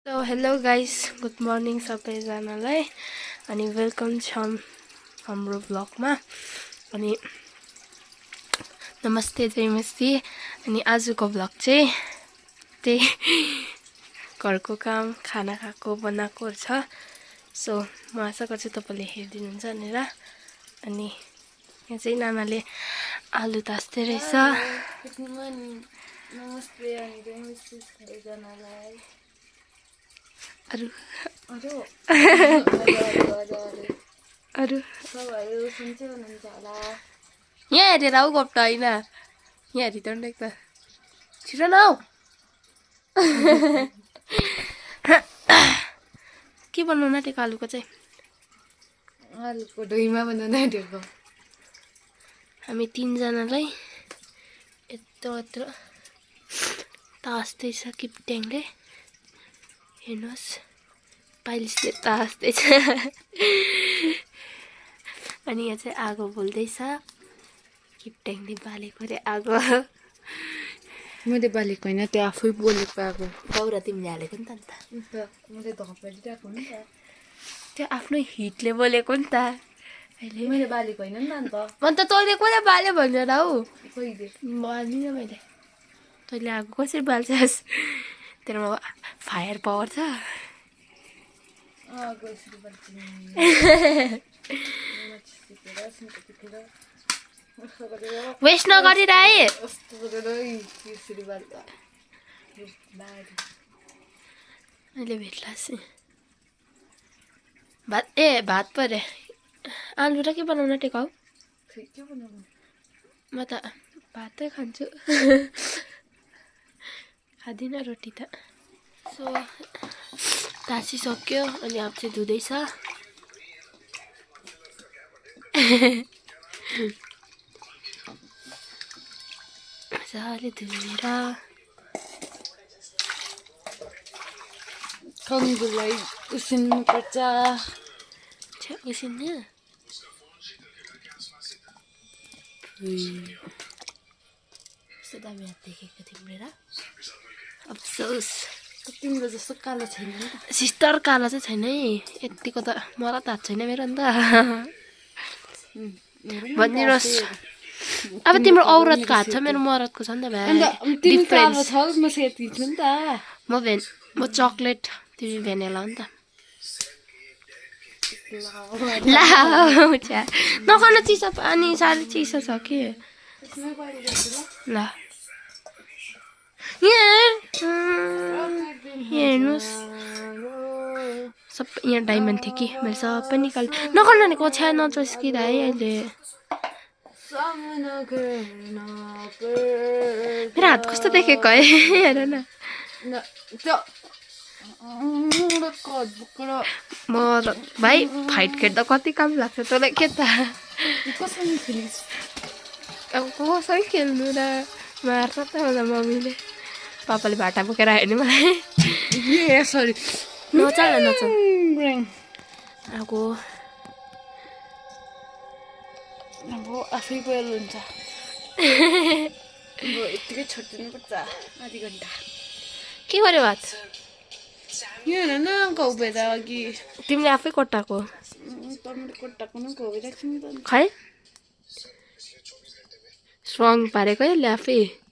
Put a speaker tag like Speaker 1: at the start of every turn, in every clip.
Speaker 1: So hello guys, good morning सबैजनालाई अनि welcome छ हाम्रो ब्लगमा अनि नमस्ते जय मस्ती अनि आजको ब्लग चाहिँ त्यही घरको काम खाना खाएको बनाएको छ। सो म आशा गर्छु तपाईले हेरिदिनुहुन्छ भनेर। अनि यहाँ चाहिँ नानाले आलु तास्दै रहेछ।
Speaker 2: नमस्ते अनि जय मस्ती सबैजनालाई।
Speaker 1: अरु
Speaker 2: सबैहरू सुन्छै हुनुहुन्छ होला।
Speaker 1: यहाँ हेरेर आऊ गप्टा होइन, यहाँ हेरिदिनु न त छिटो न आऊ। के बनाउन आँटेको आलुको चाहिँ?
Speaker 2: आलुको डोइमा बनाउन आँटेको।
Speaker 1: हामी तीनजनालाई यत्रो यत्रो तास्दैछ किप्ट्याङले। हेर्नुहोस् पाइलिसले तास्दैछ। अनि यहाँ चाहिँ आगो बोल्दैछ। किप्ट्याङले बालेको अरे आगो।
Speaker 2: मैले बालेको होइन, त्यो आफै बोलेको आगो।
Speaker 1: दाउरा तिमीले हालेको नि त अन्त।
Speaker 2: मैले धपालिरहेको नि त।
Speaker 1: त्यो आफ्नो हिटले बोलेको नि त। अहिले
Speaker 2: मैले बालेको होइन नि त अन्त।
Speaker 1: अन्त तैँले कसले बाल्यो भनेर हौ?
Speaker 2: कहिले
Speaker 1: बाल्दिनँ मैले। तैँले आगो कसरी बाल्छस्? तेरोमा फायर पावर छ।
Speaker 2: आगो यसरी बाल्छिन्।
Speaker 1: वेस्ट नगरेर है।
Speaker 2: यस्तो गरेर यसरी बाल्दा
Speaker 1: अहिले भेट्लास् भात। भात परे आलु र के बनाउन आँटेको हौ?
Speaker 2: के बनाउनु?
Speaker 1: म त भातै खान्छु। खाँदिनँ रोटी त। सो तासिसक्यो अनि अब चाहिँ धुँदैछ। मजाले धुएर
Speaker 2: कङ्गुलाई उसिन्नु पर्छ।
Speaker 1: उसिन्ने कस्तो दामी हात देखेको तिम्रो र। अफसोस
Speaker 2: तिम्रो जस्तो कालो छैन नि त।
Speaker 1: सिस्टर कालो चाहिँ छैन है, यतिको त मलाई त हात छैन मेरो अन्त। भनिदिनुहोस् अब तिम्रो औरतको हात छ, मेरो मरदको छ नि त भाइ।
Speaker 2: तिमी कालो छ म सेती छु नि त।
Speaker 1: म चक्लेट तिमी भेनिला हो नि त। ला नखानु चिसो पानी, साह्रै चिसो छ कि। ल हेर्नुहोस् सबै यहाँ डायमन्ड थियो कि मैले सबै निकालेँ। नखानु भनेको ओछ्या नचस्किँदा है अहिले। मेरो हात कस्तो देखेको है, हेर न। म भाइ फाइट खेल्दा कति काम लाग्छ तँलाई के त। अब कसरी खेल्नु र, मार्छ त मलाई मम्मीले। पापाले भाटा बोकेर आयो नि मलाई।
Speaker 2: सरी
Speaker 1: नचल न नचल। आगो
Speaker 2: अब आफै बोइल हुन्छ। अब यत्तिकै छोडिदिनु पर्छ आधी घन्टा।
Speaker 1: के गर्यो भात?
Speaker 2: यो हेर न घाउभएर अघि
Speaker 1: तिमीले आफै कोट्टाको
Speaker 2: टमेटो कोट्टाको नि घाउभिरहेको छ नि त।
Speaker 1: खै स्ट्रङ पारेको है यसले आफै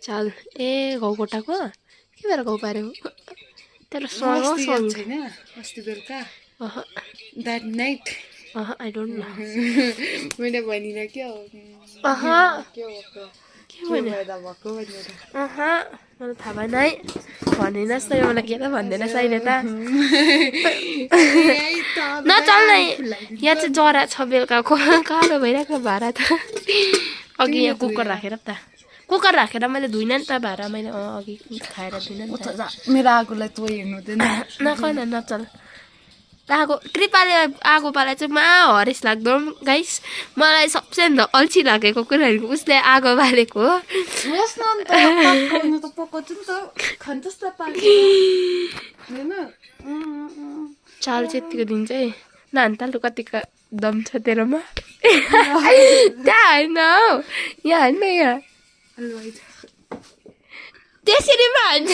Speaker 1: चाल। ए घाउ कोट्टाको के भएर घाउ पार्यो? तेरो स्ट्रङ हो स्ट्रङ
Speaker 2: छैन अस्ति बेलुका
Speaker 1: अह
Speaker 2: that night.
Speaker 1: I don't know.
Speaker 2: मैले भनिनँ क्या हो
Speaker 1: अह
Speaker 2: के भएको
Speaker 1: भएको भनेर। मलाई थाहा भएन है, भनिदिनुहोस् न मलाई के त भनिदिनुहोस् अहिले त। नचल न, यहाँ चाहिँ जरा छ बेलुकाको कालो भइरहेको भाँडा त। अघि यहाँ कुकर राखेर त, कुकर राखेर मैले धुइनँ नि त भाँडा। मैले अघि खाएर धुइनँ नि त।
Speaker 2: मेरो आगोलाई तँ हेर्नु हुँदैन।
Speaker 1: नखन नचल। आगो कृपाले आगो बाले चाहिँ हरेस लाग्दो गाइस। मलाई सबसे भन्दा अल्छी लागेको कुराहरू उसले आगो बालेको हो। चाल चाहिँ यत्तिको दिन्छ है। नान्तालु कतिको दम छ तेरोमा। त्यहाँ होइन हौ, यहाँ होइन यहाँ त्यसरी पो हान्छ।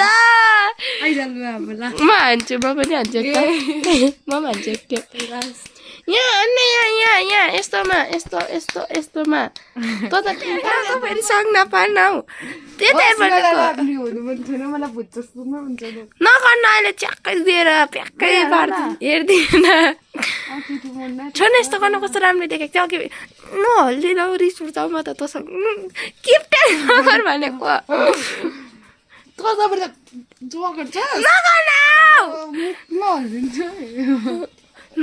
Speaker 1: ल
Speaker 2: आइजालु हामीलाई
Speaker 1: म हान्छु म पनि हान्छु एकताल म पनि हान्छु एकखेप यहाँ अन्य यहाँ यस्तोमा यस्तोमा त फेरि सङ नपार्न हौ त्यही नगर्न अहिले च्याक्कै दिएर प्याक्कै पार्छु हेर्दिन छोड्न यस्तो गर्नु कस्तो राम्रो देखेको थियो अघि नहल्दिन हौ रिस उठ्छ म त तँसँग किप्टे नगर भनेको नगर्न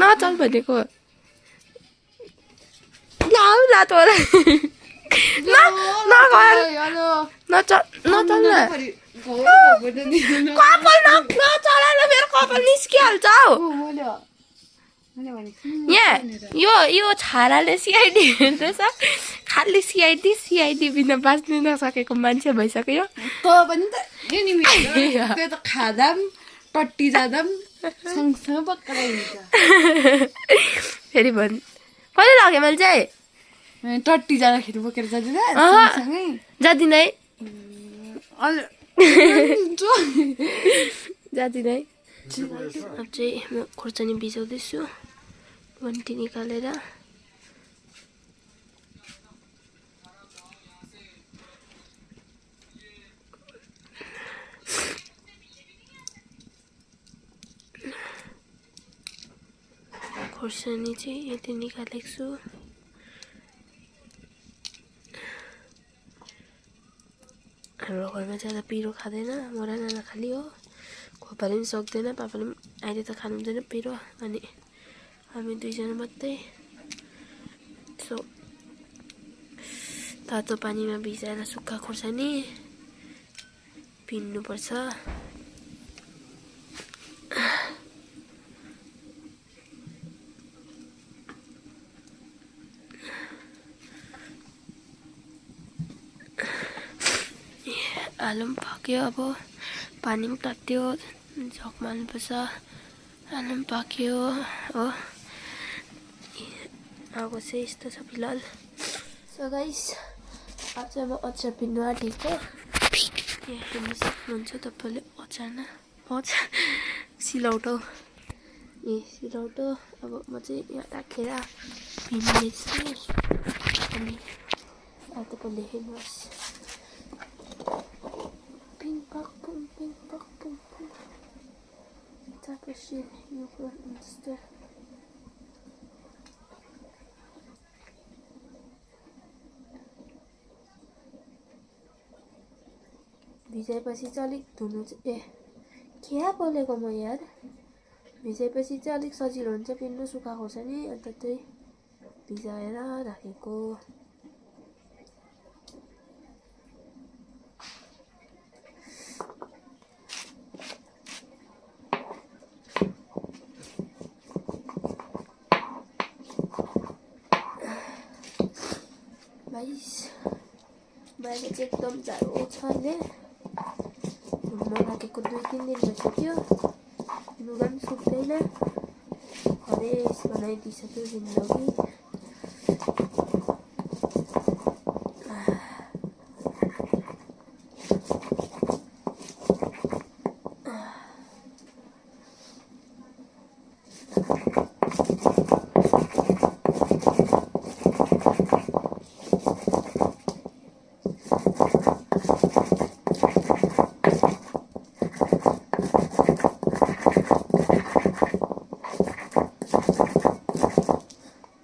Speaker 1: नचल भनेको ल तँलाई नगर नचल न कपाल नचल मेरो कपाल निस्किहाल्छ हौ यहाँ यो छाराले सिआइडी हेर्दैछ खालि सिआइडी बिना बाँच्नु नसकेको मान्छे भइसक्यो
Speaker 2: त्यो त खाँदा पनि टट्टी जाँदा पनि सँगसँगै पक्राइन्छ
Speaker 1: फेरि भन् कहिले लग्यो मैले चाहिँ
Speaker 2: टट्टी जाँदाखेरि बोकेर जाँदैन
Speaker 1: जाँदिन है जाँदिन है अब चाहिँ म खुर्सानी भिजाउँदैछु वन्टी निकालेर खुर्सानी चाहिँ यति निकालेको छु हाम्रो घरमा ज्यादा पिरो खाँदैन म र नाना खालि हो खोपाले पनि सक्दैन पापाले पनि अहिले त खानु हुँदैन पिरो अनि हामी दुईजना मात्रै सो तातो पानीमा भिजाएर सुक्खा खोर्सानी पिन्नुपर्छ आलु पनि पाक्यो अब पानी पनि तात्यो झकमा हाल्नुपर्छ आलु पनि पाक्यो हो आगो चाहिँ यस्तो छ फिलहाल सो गाइस अब चाहिँ म अचार पिन्नु आँटेको यहाँ हेर्नु सक्नुहुन्छ तपाईँले अचार सिलौटो सिलौटो अब म चाहिँ यहाँ राखेर पिन्दैछु अनि अब तपाईँले हेर्नुहोस् Ping pong. Tapos yung monster. भिजाएपछि चाहिँ अलिक धुनु चाहिँ क्या बोलेको म यार भिजाएपछि चाहिँ अलिक सजिलो हुन्छ पिन्नु सुक्खा खोर्सानी अन्त त्यही भिजाएर राखेको बाहिर चाहिँ एकदम जाडो छ अहिले घुम्न लागेको 2-3 दिन भइसक्यो लुगा पनि सुक्दैन हरेस बनाइदिइसक्यो जिन्दगी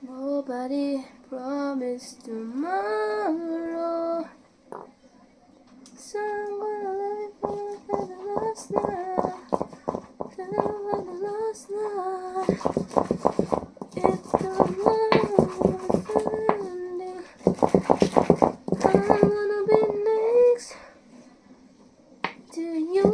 Speaker 1: Nobody promised tomorrow. So I'm gonna let it go for the last night. For the last night. It's the last ending. I wanna be next to you.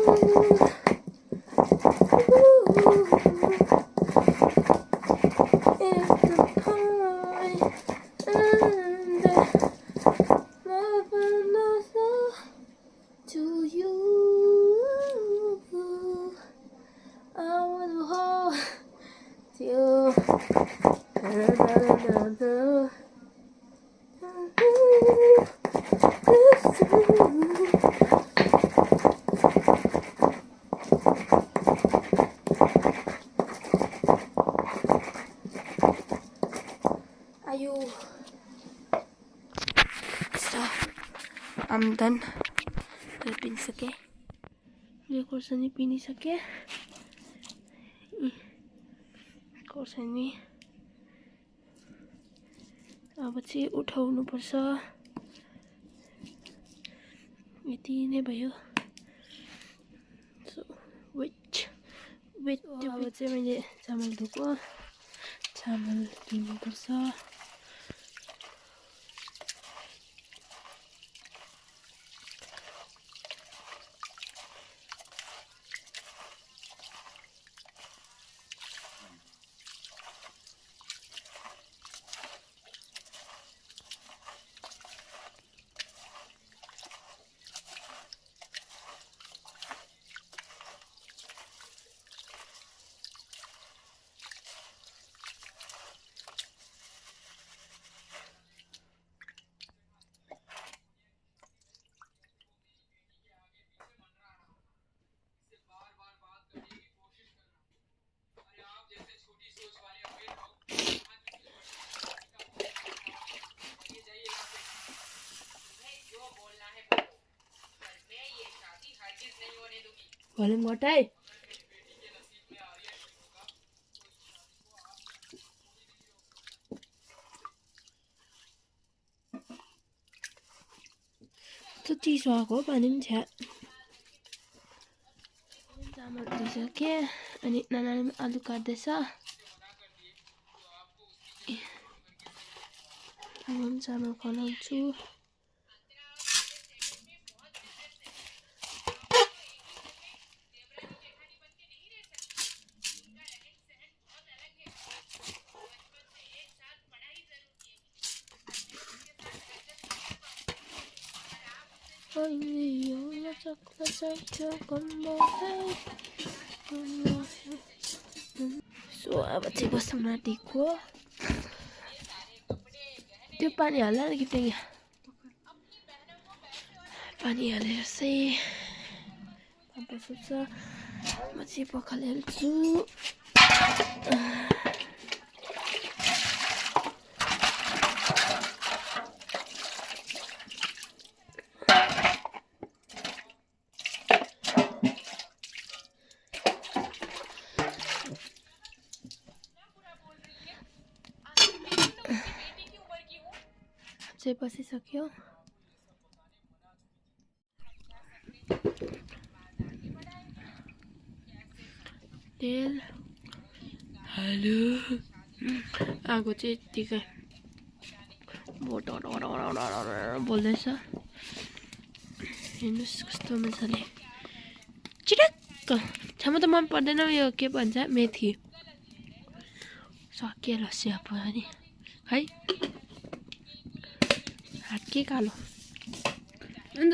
Speaker 1: Then पिनिसकेँ यो खोर्सानी पिनिसकेँ खोर्सानी अब चाहिँ उठाउनुपर्छ यति नै भयो सो वेट अब चाहिँ मैले चामल धोएको चामल धुनुपर्छ भोल्युम घटाई त चिसो आएको पानी पनि छ्या चामल धोइसकेँ अनि नानाले पनि आलु काट्दैछ अब पनि चामल खनाउँछु सो अब चाहिँ बस्नु माथिको त्यो पानी हाल्ला कि त्यहाँ पानी हालेर चाहिँ पापा सुत्छ म चाहिँ पखाली हाल्छु चाहिँ बसिसक्यो तेल हाल्यो आगो चाहिँ यत्तिकै बोल्दैछ हेर्नुहोस् कस्तो मजाले चिटक्क छाम त मन पर्दैन यो के भन्छ मेथी सकियो लस्सी पनि है हात के कालो
Speaker 2: अन्त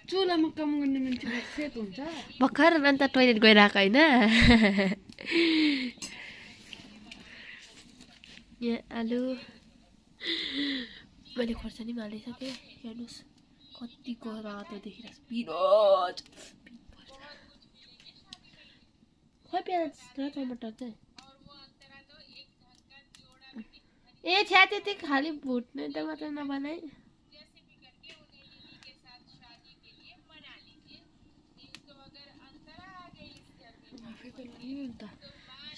Speaker 2: चुलामा काम गर्ने मान्छेलाई सेतो हुन्छ
Speaker 1: भर्खर अन्त टोइलेट गइरहेको होइन यहाँ आलु मैले खोर्सानी पनि हालिसकेँ हेर्नुहोस् कतिको रातो देखिरहेको छ पिरोज खोइ प्याज र टमाटर चाहिँ ए छ्या त्यति खालि भुट्ने त मात्र नबनाइ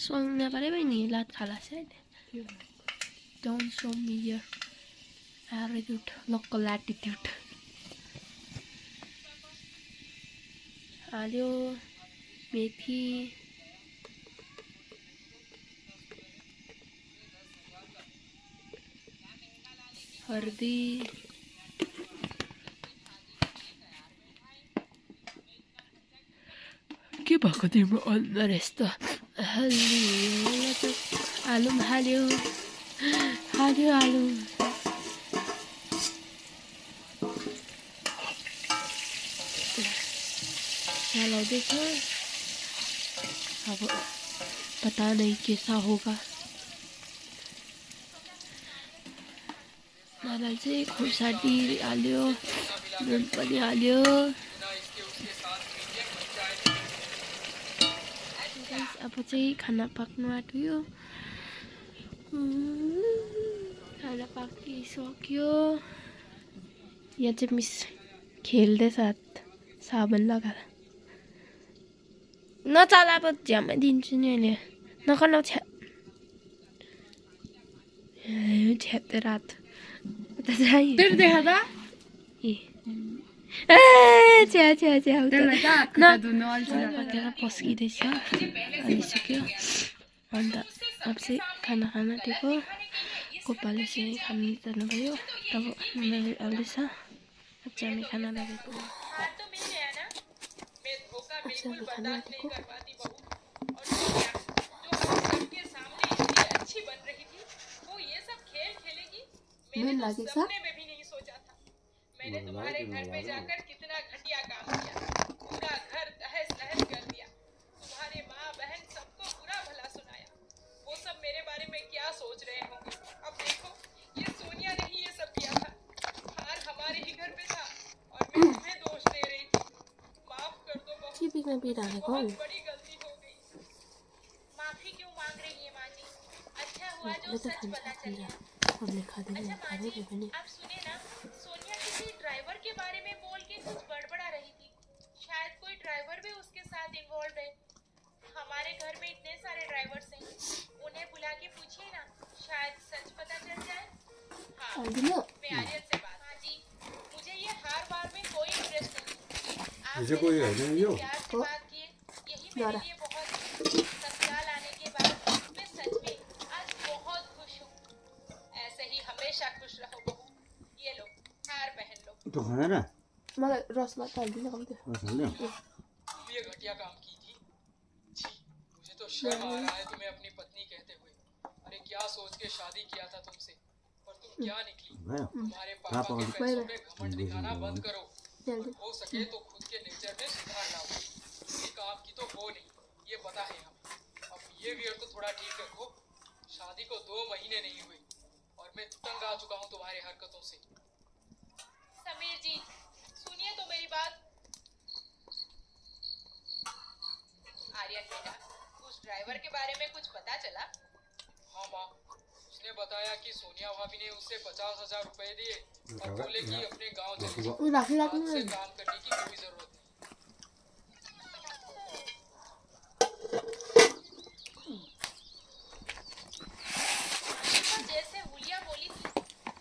Speaker 1: सोच्न पऱ्यो बहिनी लात खाला सायद Don't show me your attitude, local attitude. हाल्यो मेथी हर्दी के भएको तिम्रो अनुहार यस्तो हल्दी आलु पनि हाल्यो हाल्यो आलु चलाउँदैछ अब पता नहीं कैसा होगा मलाई चाहिँ खोर्सानी हाल्यो नुन पनि हाल्यो अब चाहिँ खाना पाक्नु आँट्यो खाना पाकिसक्यो यहाँ चाहिँ मिस खेल्दै साथ साबुन लगाएर नचाल अब झ्यामै दिन्छु नि अहिले नखनाउ छ्या छ्याते रात
Speaker 2: तेरो देखा त
Speaker 1: छ्या छ्या छ्या
Speaker 2: त्यसलाई त हात खुट्टा धुनु अल्छी
Speaker 1: तेरो पस्किँदैछ हालिसक्यो अन्त अब चाहिँ खाना खान दिएको गोपाले चाहिँ खानु जानुभयो तब नुनले आउँदैछ अब चाहिँ हामी खाना लागेको खाना दिएको
Speaker 2: मेन लागेको छ
Speaker 3: मैंने तुम्हारे घर पे जाकर कितना घटिया काम किया, पूरा घर तहस नहस कर दिया, तुम्हारे माँ बहन सबको बुरा भला सुनाया। वो सब मेरे बारे में क्या सोच रहे होंगे। अब देखो ये सोनिया ने ही ये सब किया था, हार हमारे ही घर पे था और मैं तुम्हें दोष दे रही थी। माफ कर दो बहू,
Speaker 1: टिभीमा बिरालेको
Speaker 3: बहुत बड़ी गलती हो गई। माफी क्यों मांग रही है माँ जी? अच्छा हुआ जो सच पता चल गया। अच्छा माँ जी, आप सुने ना, सोनिया किसी ड्राइवर के बारे में बोल के कुछ बड़बड़ा रही थी। शायद कोई ड्राइवर भी उसके साथ इन्वॉल्व है। हमारे घर में इतने सारे ड्राइवर्स हैं, उन्हें बुला के पूछिए ना, शायद सच पता चल जाए। हाँ, मैं आर्यन से बात। हाँ जी, मुझे ये हार वार में कोई इंटरेस्ट नहीं। आप मेरे साथ प्यार से बात किए, यही मेरे लिए बहुत है। ससुराल आने के बाद मैं सच में आज बहुत खुश हूँ। ऐसे ही हमेशा खुश रहो बहू। ये लो हार पहन लो।
Speaker 4: तो खाना ना
Speaker 1: मलाई रसमा हालिदिनु कम्ती
Speaker 3: ये घटिया काम की थी। छी, मुझे तो शर्म आ रहा है तुम्हें अपनी पत्नी कहते हुए। अरे क्या सोच के शादी किया था तुमसे, पर तुम क्या निकली। तुम्हारे पापा के पैसों पे घमंड दिखाना बंद करो। हो सके तो खुद के नेचर में सुधार लाओ। किसी काम की तो हो नहीं, ये पता है हमें। अब बिहेवियर तो थोड़ा ठीक रखो। शादी को 2 महीने नहीं हुए और मैं तंग आ चुका हूँ तुम्हारे हरकतों से। समीर जी, सुनिए तो मेरी बात। आर्यन बेटा, उस ड्राइवर के बारे में कुछ पता चला? हाँ माँ, उसने बताया कि सोनिया भाभी ने उससे 50,000 रुपए दिए और बोले कि अपने गांव चले जाओ। हाथ से काम करने की कोई जरूरत नहीं। जैसे हुलिया बोली थी,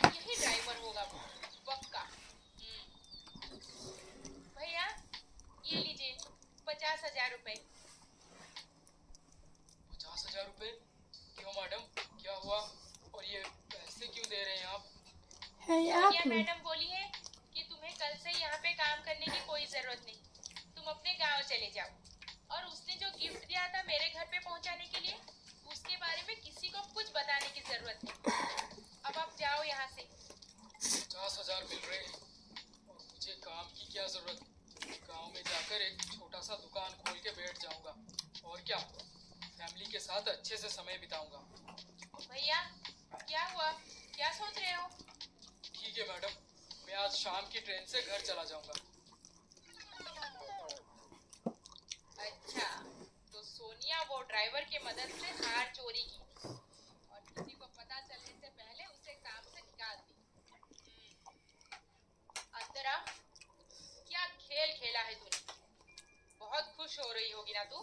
Speaker 3: यही ड्राइवर होगा वो, पक्का। भैया, ये लीजिए 50,000 रुपए। 50,000 रुपए? क्यों मैडम, क्या हुआ? और ये पैसे क्यों दे रहे हैं आप? सोनिया मैडम बोली है कि तुम्हें कल से यहाँ पे काम करने की कोई जरूरत नहीं, तुम अपने गांव चले जाओ। और उसने जो गिफ्ट दिया था मेरे घर पे पहुँचाने के लिए, उसके बारे में किसी को कुछ बताने की जरूरत नहीं। अब आप जाओ यहाँ से। 50,000 मिल रहे हैं और मुझे काम की क्या जरूरत? गांव में जाकर एक छोटा सा दुकान खोल के बैठ जाऊंगा और क्या, फैमिली के साथ अच्छे से समय बिताऊंगा। भैया, क्या हुआ? क्या सोच रहे हो? ठीक है मैडम, मैं आज शाम की ट्रेन से घर चला जाऊंगा। अच्छा, तो सोनिया वो ड्राइवर की मदद से हार चोरी की और किसी को पता चलने से पहले उसे काम से निकाल दी। अंतरा, क्या खेल खेला है तूने? बहुत खुश हो रही होगी ना तू,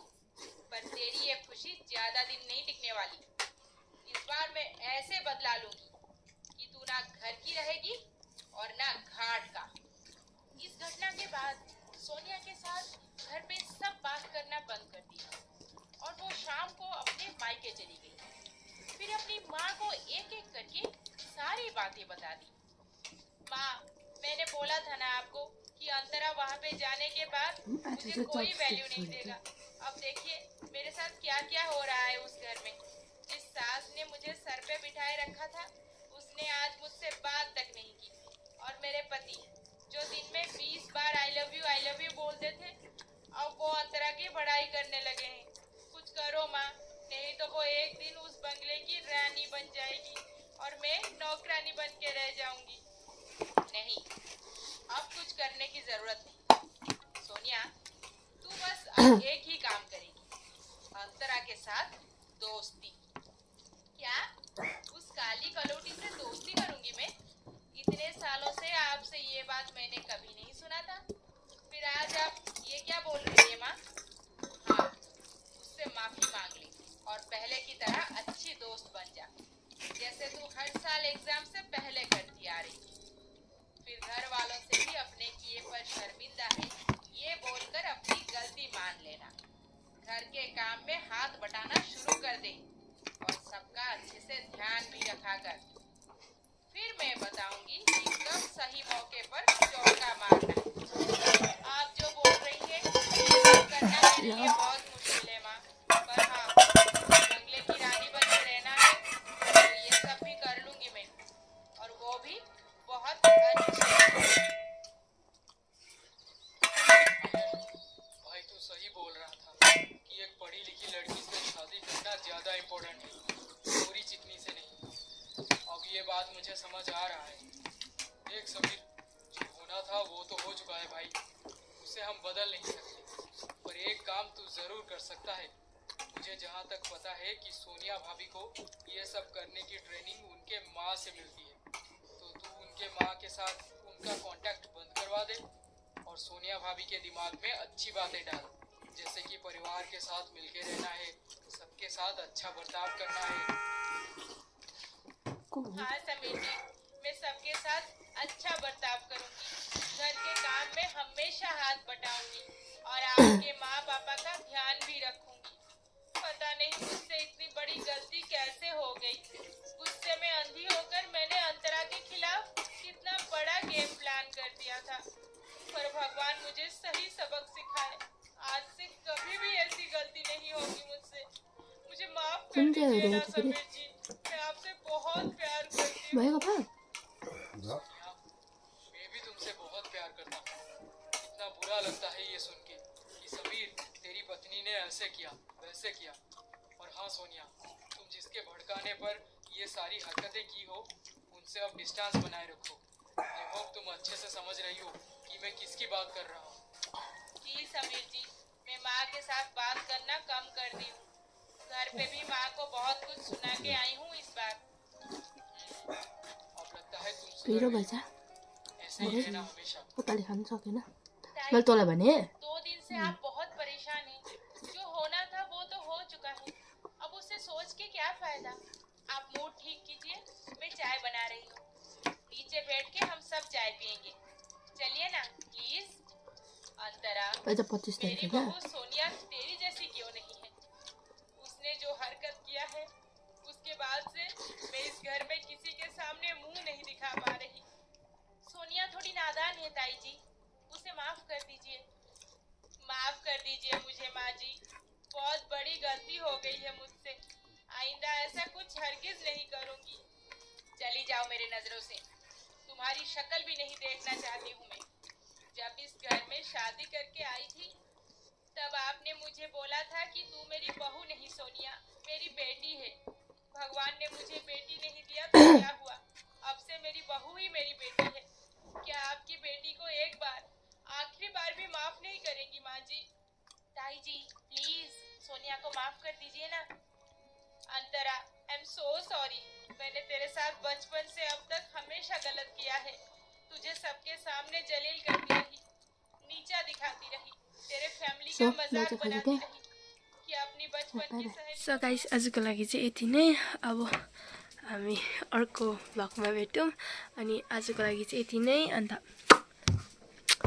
Speaker 3: पर तेरी ये खुशी ज्यादा दिन नहीं टिकने वाली। इस बार मैं ऐसे बदला लूंगी कि तू ना घर की रहेगी और ना घाट का। इस घटना के बाद सोनिया के साथ घर पे सब बात करना बंद कर दिया और वो शाम को अपने मायके चली गई। फिर अपनी माँ को एक एक करके सारी बातें बता दी। माँ, मैंने बोला था ना आपको कि अंतरा वहाँ पे जाने के बाद मुझे कोई वैल्यू नहीं देगा। अब देखिए मेरे साथ क्या क्या हो रहा है उस घर में। जिस सास ने मुझे सर पे बिठाए रखा था, उसने आज मुझसे बात तक नहीं की। और मेरे पति जो दिन में 20 बार आई लव यू बोलते थे, अब वो अंतरा की बड़ाई करने लगे हैं। कुछ करो माँ, नहीं तो वो एक दिन उस बंगले की रानी बन जाएगी और मैं नौकरानी बन के रह जाऊंगी। नहीं, अब कुछ करने की जरूरत नहीं। सोनिया, तू बस अब एक ही काम करेगी, अंतरा के साथ दोस्ती। क्या? उस काली कलौटी से दोस्ती करूंगी मैं? इतने सालों से आपसे ये बात मैंने कभी नहीं सुना था। घर के काम में हाथ बटाना शुरू कर दे और सबका अच्छे से ध्यान भी रखा कर। फिर मैं बताऊंगी कि कब सही मौके पर चौका मारना है। आप जो बोल रही है ये सब करना मेरे लिए बहुत मुश्किल है माँ, पर हाँ, बंगले की रानी बन के रहना है तो ये सब भी कर लूंगी मैं, और वो भी बहुत अच्छे से।
Speaker 4: भाई तू सही बोल रहा था कि एक पढ़ी लिखी लड़की से शादी करना ज्यादा इम्पोर्टेंट है, पूरी चिकनी से नहीं। अब ये बात मुझे समझ आ रहा है। देख समीर, जो होना था वो तो हो चुका है भाई, उसे हम बदल नहीं सकते, पर एक काम तू जरूर कर सकता है। मुझे जहाँ तक पता है कि सोनिया भाभी को ये सब करने की ट्रेनिंग उनके माँ से मिलती है, तो तू उनके माँ के साथ उनका कांटेक्ट बंद करवा दे और सोनिया भाभी के दिमाग में अच्छी बातें डाल, जैसे कि परिवार के साथ मिलके रहना है, सबके साथ अच्छा बर्ताव करना है।
Speaker 3: हाँ समीर जी, मैं सबके साथ अच्छा बर्ताव करूंगी, घर के काम में हमेशा हाथ बटाऊंगी और आपके माँ पापा का ध्यान भी रखूंगी। पता नहीं मुझसे इतनी बड़ी गलती कैसे हो गई। गुस्से में अंधी होकर मैंने अंतरा के खिलाफ कितना बड़ा गेम प्लान कर दिया था, पर भगवान मुझे सही सबक सिखाए। आज से कभी भी ऐसी गलती नहीं होगी मुझसे। मुझे माफ कर दीजिए ना समीर जी, मैं आपसे बहुत प्यार करती हूँ।
Speaker 4: सोनिया, मैं भी तुमसे बहुत प्यार करता हूँ। इतना बुरा लगता है ये सुन के कि समीर तेरी पत्नी ने ऐसे किया वैसे किया। और हाँ सोनिया, तुम जिसके भड़काने पर ये सारी हरकतें की हो उनसे अब डिस्टेंस बनाए रखो। आई होप तुम अच्छे से समझ रही हो कि मैं किसकी बात कर रहा हूँ।
Speaker 3: जी समीर जी, मैं माँ के साथ बात करना कम कर दी हूँ। घर पे भी माँ को बहुत कुछ सुना के आई हूँ इस बार।
Speaker 4: अब लगता है तुम सुधर
Speaker 5: पिरो
Speaker 4: गई।
Speaker 5: भएछ
Speaker 4: ऐसे ही रहना हमेशा।
Speaker 5: उताले खानु सकेन
Speaker 3: ताई
Speaker 5: मैले तँलाई भने
Speaker 3: 2 दिन से आप बहुत परेशान हैं। जो होना था वो तो हो चुका है, अब उसे सोच के क्या फायदा। आप मूड ठीक कीजिए, मैं चाय बना रही हूँ। नीचे बैठ के हम सब चाय पियेंगे, चलिए ना प्लीज। अंतरा,
Speaker 5: आज 25 तारिक
Speaker 3: मेरी
Speaker 5: होइन
Speaker 3: बहू सोनिया तेरी जैसी क्यों नहीं है? उसने जो हरकत किया है उसके बाद से मैं इस घर में किसी के सामने मुंह नहीं दिखा पा रही। सोनिया थोड़ी नादान है ताई जी, उसे माफ कर दीजिए। माफ कर दीजिए मुझे माँ जी, बहुत बड़ी गलती हो गई है मुझसे। आइंदा ऐसा कुछ हरगिज नहीं करूंगी। चली जाओ मेरे नजरों से, तुम्हारी शक्ल भी नहीं देखना चाहती हूँ मैं। जब इस घर में शादी करके आई थी तब आपने मुझे बोला था कि तू मेरी बहू नहीं सोनिया, मेरी बेटी है। भगवान ने मुझे बेटी नहीं दिया तो क्या हुआ, अब से मेरी बहू ही मेरी बेटी है। क्या आपकी बेटी को एक बार, आखिरी बार भी माफ नहीं करेंगी माँ जी? ताई जी प्लीज सोनिया को माफ कर दीजिए ना। अंतरा, आई एम सो सॉरी, मैंने तेरे साथ बचपन से अब तक हमेशा गलत किया है। तुझे सबके सामने जलील करती रही, नीचा दिखाती रही, तेरे फैमिली का मजाक बनाती रही कि अपनी बचपन की सहेली।
Speaker 1: सो गाइस, आजको लागि चाहिँ यति नै। अब हामी अर्को भ्लगमा भेटौँ। अनि आजको लागि चाहिँ यति नै। अन्त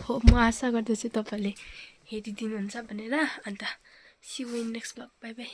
Speaker 1: हो, म आशा गर्दछु तपाईँले हेरिदिनुहुन्छ भनेर। अन्त see you in next vlog, bye by.